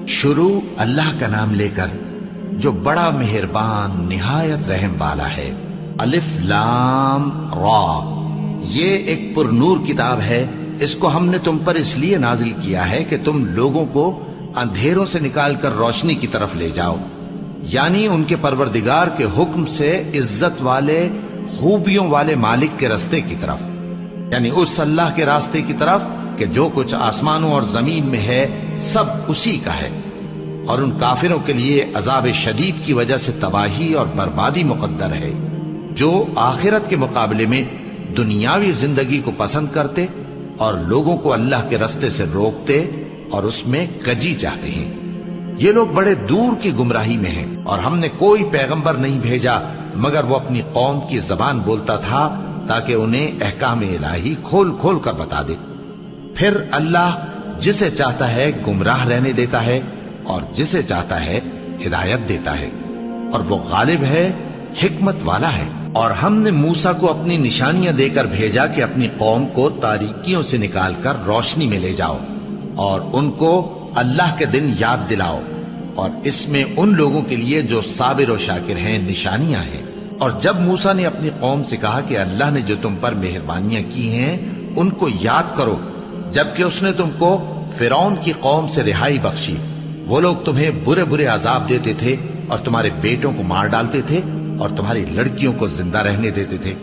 شروع اللہ کا نام لے کر جو بڑا مہربان نہایت رحم والا ہے۔ الف لام را، یہ ایک پر نور کتاب ہے، اس کو ہم نے تم پر اس لیے نازل کیا ہے کہ تم لوگوں کو اندھیروں سے نکال کر روشنی کی طرف لے جاؤ، یعنی ان کے پروردگار کے حکم سے عزت والے خوبیوں والے مالک کے راستے کی طرف، یعنی اس اللہ کے راستے کی طرف کہ جو کچھ آسمانوں اور زمین میں ہے سب اسی کا ہے۔ اور ان کافروں کے لیے عذاب شدید کی وجہ سے تباہی اور بربادی مقدر ہے، جو آخرت کے مقابلے میں دنیاوی زندگی کو پسند کرتے اور لوگوں کو اللہ کے راستے سے روکتے اور اس میں کجی چاہتے ہیں۔ یہ لوگ بڑے دور کی گمراہی میں ہیں، اور ہم نے کوئی پیغمبر نہیں بھیجا مگر وہ اپنی قوم کی زبان بولتا تھا تاکہ انہیں احکام الہی کھول کھول کر بتا دے۔ پھر اللہ جسے چاہتا ہے گمراہ رہنے دیتا ہے اور جسے چاہتا ہے ہدایت دیتا ہے، اور وہ غالب ہے، حکمت والا ہے۔ اور ہم نے موسیٰ کو اپنی نشانیاں دے کر بھیجا کہ اپنی قوم کو تاریکیوں سے نکال کر روشنی میں لے جاؤ اور ان کو اللہ کے دن یاد دلاؤ، اور اس میں ان لوگوں کے لیے جو صابر و شاکر ہیں نشانیاں ہیں۔ اور جب موسیٰ نے اپنی قوم سے کہا کہ اللہ نے جو تم پر مہربانیاں کی ہیں ان کو یاد کرو، جبکہ اس نے تم کو فرعون کی قوم سے رہائی بخشی، وہ لوگ تمہیں برے برے عذاب دیتے تھے اور تمہارے بیٹوں کو مار ڈالتے تھے اور تمہاری لڑکیوں کو زندہ رہنے دیتے تھے،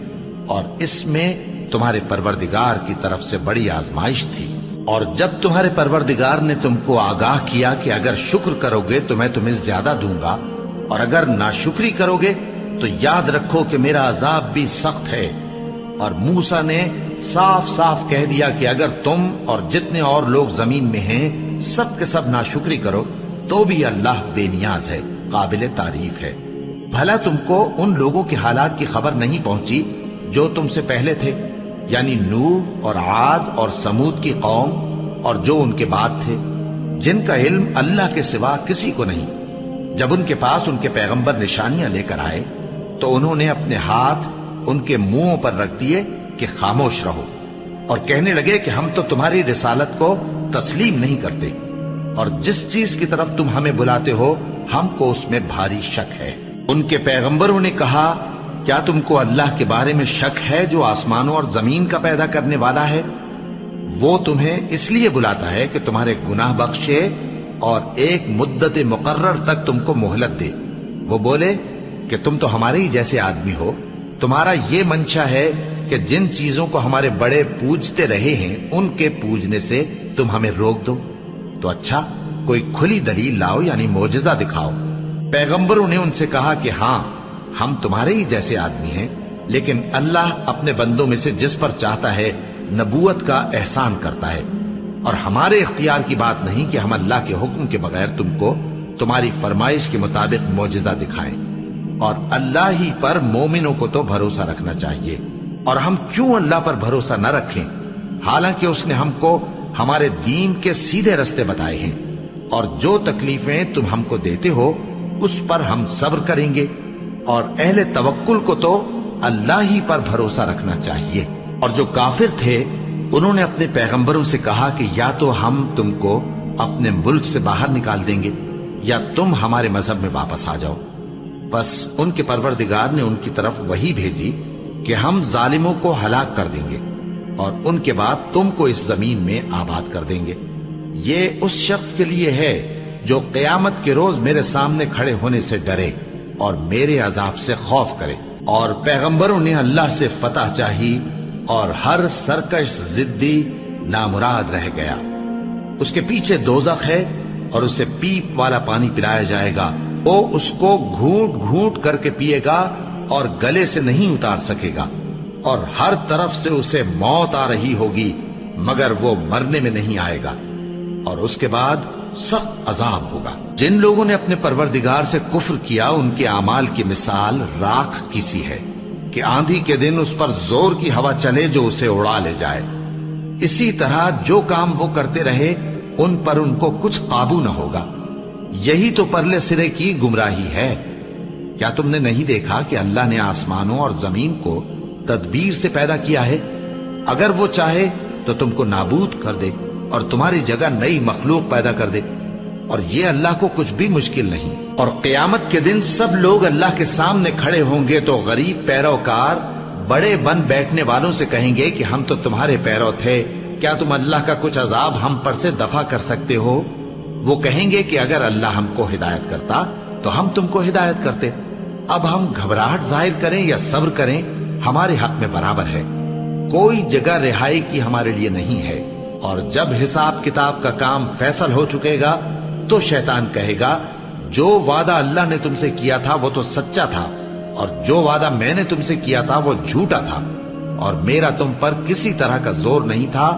اور اس میں تمہارے پروردگار کی طرف سے بڑی آزمائش تھی۔ اور جب تمہارے پروردگار نے تم کو آگاہ کیا کہ اگر شکر کرو گے تو میں تمہیں زیادہ دوں گا، اور اگر ناشکری کرو گے تو یاد رکھو کہ میرا عذاب بھی سخت ہے۔ اور موسیٰ نے صاف صاف کہہ دیا کہ اگر تم اور جتنے اور لوگ زمین میں ہیں سب کے سب ناشکری کرو تو بھی اللہ بے نیاز ہے، قابل تعریف ہے۔ بھلا تم کو ان لوگوں کے حالات کی خبر نہیں پہنچی جو تم سے پہلے تھے، یعنی نوح اور عاد اور سمود کی قوم اور جو ان کے بعد تھے، جن کا علم اللہ کے سوا کسی کو نہیں۔ جب ان کے پاس ان کے پیغمبر نشانیاں لے کر آئے تو انہوں نے اپنے ہاتھ ان کے منہوں پر رکھ دیے کہ خاموش رہو، اور کہنے لگے کہ ہم تو تمہاری رسالت کو تسلیم نہیں کرتے، اور جس چیز کی طرف تم ہمیں بلاتے ہو ہم کو اس میں بھاری شک ہے۔ ان کے پیغمبروں نے کہا، کیا تم کو اللہ کے بارے میں شک ہے جو آسمانوں اور زمین کا پیدا کرنے والا ہے؟ وہ تمہیں اس لیے بلاتا ہے کہ تمہارے گناہ بخشے اور ایک مدت مقرر تک تم کو مہلت دے۔ وہ بولے کہ تم تو ہمارے ہی جیسے آدمی ہو، تمہارا یہ منشا ہے کہ جن چیزوں کو ہمارے بڑے پوجتے رہے ہیں ان کے پوجنے سے تم ہمیں روک دو، تو اچھا کوئی کھلی دلیل لاؤ، یعنی معجزہ دکھاؤ۔ پیغمبروں نے ان سے کہا کہ ہاں ہم تمہارے ہی جیسے آدمی ہیں، لیکن اللہ اپنے بندوں میں سے جس پر چاہتا ہے نبوت کا احسان کرتا ہے، اور ہمارے اختیار کی بات نہیں کہ ہم اللہ کے حکم کے بغیر تم کو تمہاری فرمائش کے مطابق معجزہ دکھائیں۔ اور اللہ ہی پر مومنوں کو تو بھروسہ رکھنا چاہیے، اور ہم کیوں اللہ پر بھروسہ نہ رکھیں حالانکہ اس نے ہم کو ہمارے دین کے سیدھے رستے بتائے ہیں، اور جو تکلیفیں تم ہم کو دیتے ہو اس پر ہم صبر کریں گے، اور اہل توکل کو تو اللہ ہی پر بھروسہ رکھنا چاہیے۔ اور جو کافر تھے انہوں نے اپنے پیغمبروں سے کہا کہ یا تو ہم تم کو اپنے ملک سے باہر نکال دیں گے یا تم ہمارے مذہب میں واپس آ جاؤ۔ بس ان کے پروردگار نے ان کی طرف وحی بھیجی کہ ہم ظالموں کو ہلاک کر دیں گے اور ان کے بعد تم کو اس زمین میں آباد کر دیں گے۔ یہ اس شخص کے لیے ہے جو قیامت کے روز میرے سامنے کھڑے ہونے سے ڈرے اور میرے عذاب سے خوف کرے۔ اور پیغمبروں نے اللہ سے فتح چاہی اور ہر سرکش ضدی نامراد رہ گیا۔ اس کے پیچھے دوزخ ہے اور اسے پیپ والا پانی پلایا جائے گا، وہ اس کو گھونٹ گھونٹ کر کے پیے گا اور گلے سے نہیں اتار سکے گا، اور ہر طرف سے اسے موت آ رہی ہوگی مگر وہ مرنے میں نہیں آئے گا، اور اس کے بعد سخت عذاب ہوگا۔ جن لوگوں نے اپنے پروردگار سے کفر کیا ان کے اعمال کی مثال راکھ کی سی ہے کہ آندھی کے دن اس پر زور کی ہوا چلے جو اسے اڑا لے جائے۔ اسی طرح جو کام وہ کرتے رہے ان پر ان کو کچھ قابو نہ ہوگا۔ یہی تو پرلے سرے کی گمراہی ہے۔ کیا تم نے نہیں دیکھا کہ اللہ نے آسمانوں اور زمین کو تدبیر سے پیدا کیا ہے؟ اگر وہ چاہے تو تم کو نابود کر دے اور تمہاری جگہ نئی مخلوق پیدا کر دے۔ اور یہ اللہ کو کچھ بھی مشکل نہیں۔ اور قیامت کے دن سب لوگ اللہ کے سامنے کھڑے ہوں گے تو غریب پیروکار بڑے بن بیٹھنے والوں سے کہیں گے کہ ہم تو تمہارے پیرو تھے، کیا تم اللہ کا کچھ عذاب ہم پر سے دفع کر سکتے ہو؟ وہ کہیں گے کہ اگر اللہ ہم کو ہدایت کرتا تو ہم تم کو ہدایت کرتے۔ اب ہم گھبراہٹ ظاہر کریں یا صبر کریں ہمارے حق میں برابر ہے، کوئی جگہ رہائی کی ہمارے لیے نہیں ہے۔ اور جب حساب کتاب کا کام فیصل ہو چکے گا تو شیطان کہے گا جو وعدہ اللہ نے تم سے کیا تھا وہ تو سچا تھا، اور جو وعدہ میں نے تم سے کیا تھا وہ جھوٹا تھا، اور میرا تم پر کسی طرح کا زور نہیں تھا۔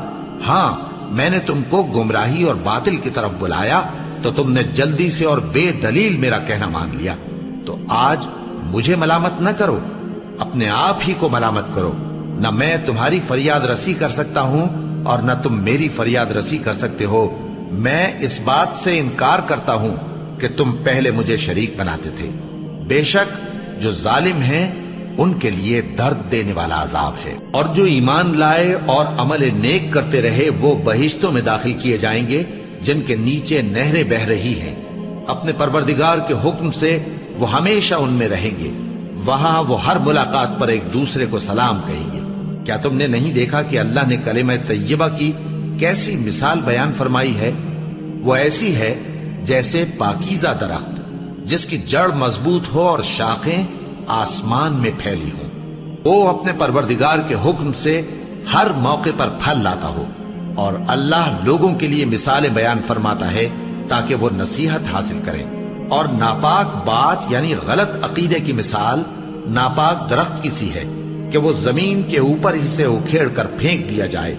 ہاں، میں نے تم کو گمراہی اور باطل کی طرف بلایا تو تم نے جلدی سے اور بے دلیل میرا کہنا مان لیا۔ تو آج مجھے ملامت نہ کرو، اپنے آپ ہی کو ملامت کرو۔ نہ میں تمہاری فریاد رسی کر سکتا ہوں اور نہ تم میری فریاد رسی کر سکتے ہو۔ میں اس بات سے انکار کرتا ہوں کہ تم پہلے مجھے شریک بناتے تھے۔ بے شک جو ظالم ہیں ان کے لیے درد دینے والا عذاب ہے۔ اور جو ایمان لائے اور عمل نیک کرتے رہے وہ بہشتوں میں داخل کیے جائیں گے جن کے نیچے نہریں بہہ رہی ہیں۔ اپنے پروردگار کے حکم سے وہ ہمیشہ ان میں رہیں گے، وہاں وہ ہر ملاقات پر ایک دوسرے کو سلام کہیں گے۔ کیا تم نے نہیں دیکھا کہ اللہ نے کلمہ طیبہ کی کیسی مثال بیان فرمائی ہے؟ وہ ایسی ہے جیسے پاکیزہ درخت جس کی جڑ مضبوط ہو اور شاخیں آسمان میں پھیلی ہوں۔ وہ اپنے پروردگار کے حکم سے ہر موقع پر پھل لاتا ہو، اور اللہ لوگوں کے لیے مثالیں بیان فرماتا ہے تاکہ وہ نصیحت حاصل کریں۔ اور ناپاک بات یعنی غلط عقیدے کی مثال ناپاک درخت کی سی ہے کہ وہ زمین کے اوپر ہی سے اکھیڑ کر پھینک دیا جائے،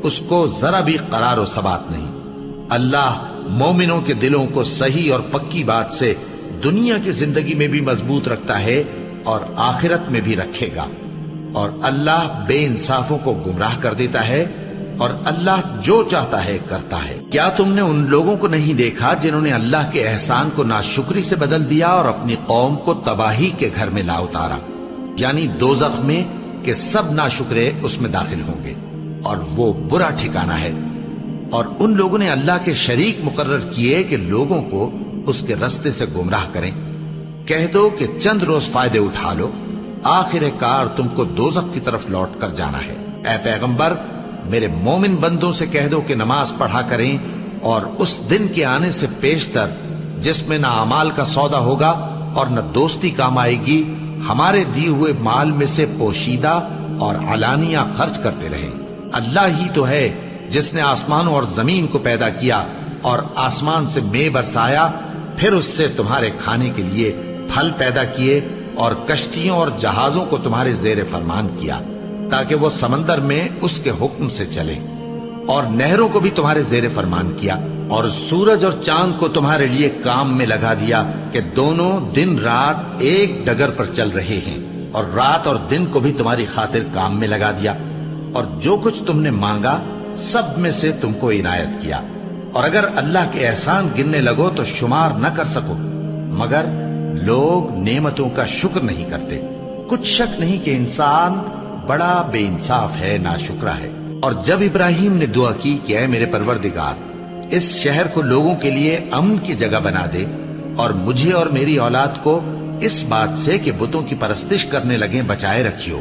اس کو ذرا بھی قرار و ثبات نہیں۔ اللہ مومنوں کے دلوں کو صحیح اور پکی بات سے دنیا کی زندگی میں بھی مضبوط رکھتا ہے اور آخرت میں بھی رکھے گا۔ اور اللہ بے انصافوں کو گمراہ کر دیتا ہے، اور اللہ جو چاہتا ہے کرتا ہے۔ کیا تم نے ان لوگوں کو نہیں دیکھا جنہوں نے اللہ کے احسان کو ناشکری سے بدل دیا اور اپنی قوم کو تباہی کے گھر میں لا اتارا، یعنی دوزخ میں، کہ سب ناشکرے اس میں داخل ہوں گے اور وہ برا ٹھکانہ ہے۔ اور ان لوگوں نے اللہ کے شریک مقرر کیے کہ لوگوں کو اس کے رستے سے گمراہ کریں۔ کہہ دو کہ چند روز فائدے اٹھا لو، آخر کار تم کو دوزخ کی طرف لوٹ کر جانا ہے۔ اے پیغمبر، میرے مومن بندوں سے کہہ دو کہ نماز پڑھا کریں، اور اس دن کے آنے سے پیشتر جس میں نہ اعمال کا سودا ہوگا اور نہ دوستی کام آئے گی، ہمارے دیے ہوئے مال میں سے پوشیدہ اور علانیہ خرچ کرتے رہیں۔ اللہ ہی تو ہے جس نے آسمانوں اور زمین کو پیدا کیا اور آسمان سے مے برسایا، پھر اس سے تمہارے کھانے کے لیے پھل پیدا کیے اور کشتیوں اور جہازوں کو تمہارے زیر فرمان کیا تاکہ وہ سمندر میں اس کے حکم سے چلے، اور نہروں کو بھی تمہارے زیر فرمان کیا، اور سورج اور چاند کو تمہارے لیے کام میں لگا دیا کہ دونوں دن رات ایک ڈگر پر چل رہے ہیں، اور رات اور دن کو بھی تمہاری خاطر کام میں لگا دیا، اور جو کچھ تم نے مانگا سب میں سے تم کو عنایت کیا۔ اور اگر اللہ کے احسان گننے لگو تو شمار نہ کر سکو، مگر لوگ نعمتوں کا شکر نہیں کرتے۔ کچھ شک نہیں کہ انسان بڑا بے انصاف ہے، ناشکرا ہے۔ اور جب ابراہیم نے دعا کی کہ اے میرے پروردگار، اس شہر کو لوگوں کے لیے امن کی جگہ بنا دے، اور مجھے اور میری اولاد کو اس بات سے کہ بتوں کی پرستش کرنے لگیں بچائے رکھیو۔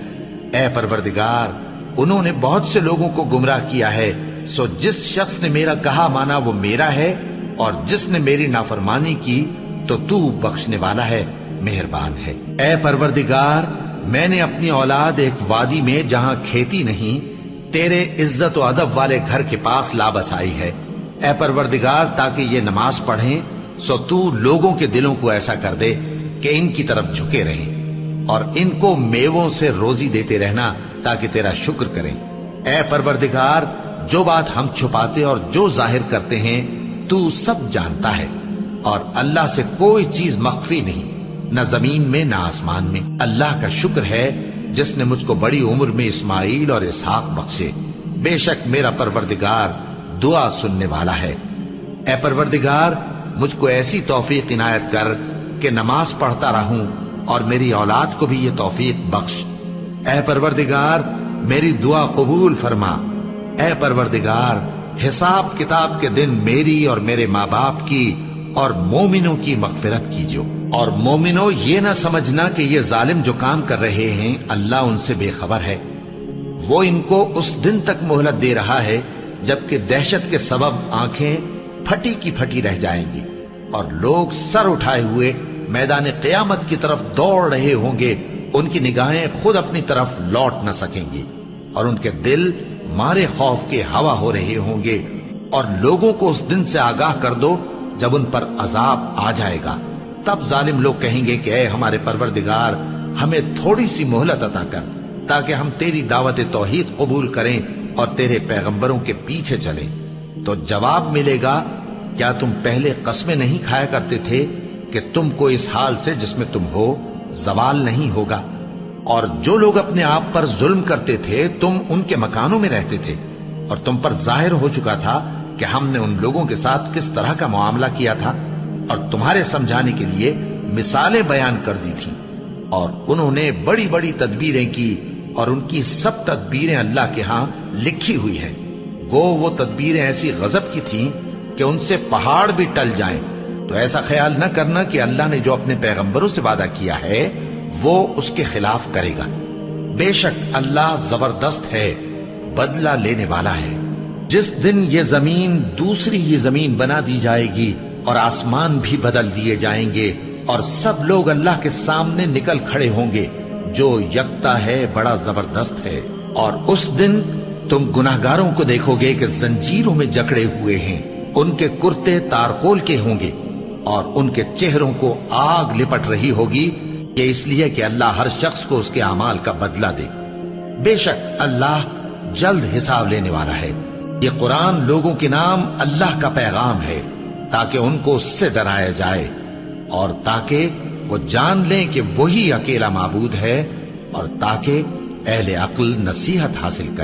اے پروردگار، انہوں نے بہت سے لوگوں کو گمراہ کیا ہے، سو جس شخص نے میرا کہا مانا وہ میرا ہے، اور جس نے میری نافرمانی کی تو تو بخشنے والا ہے، مہربان ہے۔ اے پروردگار، میں نے اپنی اولاد ایک وادی میں جہاں کھیتی نہیں تیرے عزت و ادب والے گھر کے پاس لا بسائی ہے۔ اے پروردگار، تاکہ یہ نماز پڑھیں، سو تو لوگوں کے دلوں کو ایسا کر دے کہ ان کی طرف جھکے رہیں، اور ان کو میووں سے روزی دیتے رہنا تاکہ تیرا شکر کریں۔ اے پروردگار، جو بات ہم چھپاتے اور جو ظاہر کرتے ہیں تو سب جانتا ہے، اور اللہ سے کوئی چیز مخفی نہیں، نہ زمین میں نہ آسمان میں۔ اللہ کا شکر ہے جس نے مجھ کو بڑی عمر میں اسماعیل اور اسحاق بخشے، بے شک میرا پروردگار دعا سننے والا ہے۔ اے پروردگار، مجھ کو ایسی توفیق عنایت کر کہ نماز پڑھتا رہوں، اور میری اولاد کو بھی یہ توفیق بخش۔ اے پروردگار، میری دعا قبول فرما۔ اے پروردگار، حساب کتاب کے دن میری اور میرے ماں باپ کی اور مومنوں کی مغفرت کیجو۔ اور مومنوں یہ نہ سمجھنا کہ یہ ظالم جو کام کر رہے ہیں اللہ ان سے بے خبر ہے، وہ ان کو اس دن تک مہلت دے رہا ہے جبکہ دہشت کے سبب آنکھیں پھٹی کی پھٹی رہ جائیں گی اور لوگ سر اٹھائے ہوئے میدان قیامت کی طرف دوڑ رہے ہوں گے، ان کی نگاہیں خود اپنی طرف لوٹ نہ سکیں گی اور ان کے دل مارے خوف کے ہوا ہو رہے ہوں گے۔ اور لوگوں کو اس دن سے آگاہ کر دو جب ان پر عذاب آ جائے گا، تب ظالم لوگ کہیں گے کہ اے ہمارے پروردگار، ہمیں تھوڑی سی مہلت عطا کر تاکہ ہم تیری دعوت توحید قبول کریں اور تیرے پیغمبروں کے پیچھے چلیں۔ تو جواب ملے گا، کیا تم پہلے قسمیں نہیں کھایا کرتے تھے کہ تم کو اس حال سے جس میں تم ہو زوال نہیں ہوگا؟ اور جو لوگ اپنے آپ پر ظلم کرتے تھے تم ان کے مکانوں میں رہتے تھے، اور تم پر ظاہر ہو چکا تھا کہ ہم نے ان لوگوں کے ساتھ کس طرح کا معاملہ کیا تھا، اور تمہارے سمجھانے کے لیے مثالیں بیان کر دی تھی۔ اور انہوں نے بڑی بڑی تدبیریں کی، اور ان کی سب تدبیریں اللہ کے ہاں لکھی ہوئی ہیں۔ گو وہ تدبیریں ایسی غضب کی تھیں کہ ان سے پہاڑ بھی ٹل جائیں۔ تو ایسا خیال نہ کرنا کہ اللہ نے جو اپنے پیغمبروں سے وعدہ کیا ہے وہ اس کے خلاف کرے گا۔ بے شک اللہ زبردست ہے، بدلہ لینے والا ہے۔ جس دن یہ زمین دوسری ہی زمین بنا دی جائے گی اور آسمان بھی بدل دیے جائیں گے اور سب لوگ اللہ کے سامنے نکل کھڑے ہوں گے جو یکتا ہے، بڑا زبردست ہے۔ اور اس دن تم گناہگاروں کو دیکھو گے کہ زنجیروں میں جکڑے ہوئے ہیں، ان کے کرتے تارکول کے ہوں گے اور ان کے چہروں کو آگ لپٹ رہی ہوگی، یہ اس لیے کہ اللہ ہر شخص کو اس کے اعمال کا بدلہ دے۔ بے شک اللہ جلد حساب لینے والا ہے۔ یہ قرآن لوگوں کے نام اللہ کا پیغام ہے تاکہ ان کو اس سے ڈرایا جائے اور تاکہ وہ جان لیں کہ وہی اکیلا معبود ہے، اور تاکہ اہل عقل نصیحت حاصل کریں۔